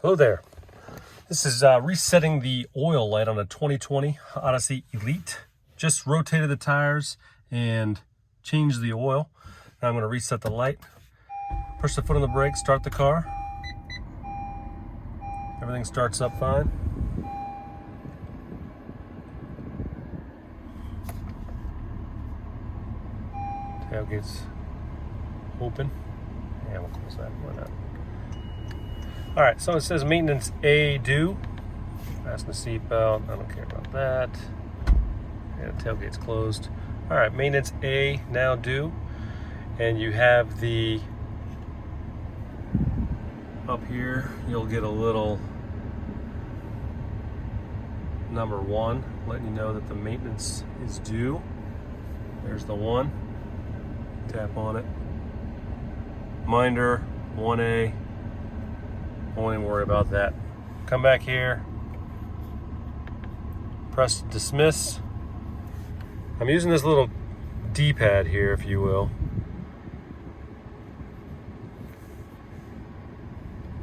Hello there. This is resetting the oil light on a 2020 Odyssey Elite. Just rotated the tires and changed the oil. Now I'm going to reset the light. Push the foot on the brake, start the car. Everything starts up fine. Tailgate's open. Yeah, we'll close that. Why not? All right, so it says maintenance A due. Fasten the seatbelt. I don't care about that. Yeah, tailgate's closed. All right, maintenance A now due. And you have the, up here, you'll get a little number 1, letting you know that the maintenance is due. There's the 1. Tap on it. Minder, 1A. Won't even worry about that. Come back here, press dismiss. I'm using this little D-pad here, if you will.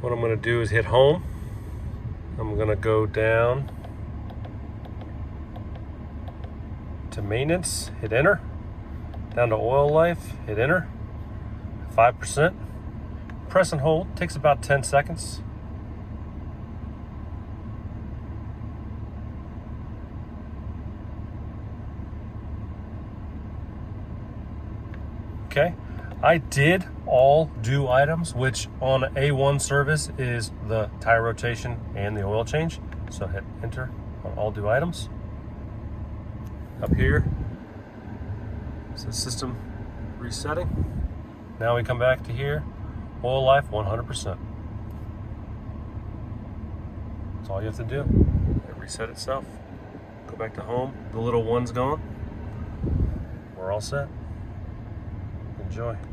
What I'm going to do is hit home. I'm going to go down to maintenance, hit enter. Down to oil life, hit enter. 5%. Press and hold, takes about 10 seconds. Okay, I did all due items, which on A1 service is the tire rotation and the oil change. So hit enter on all due items. Up here, it says system resetting. Now we come back to here. Oil life, 100%. That's all you have to do. It reset itself. Go back to home. The little one's gone. We're all set. Enjoy.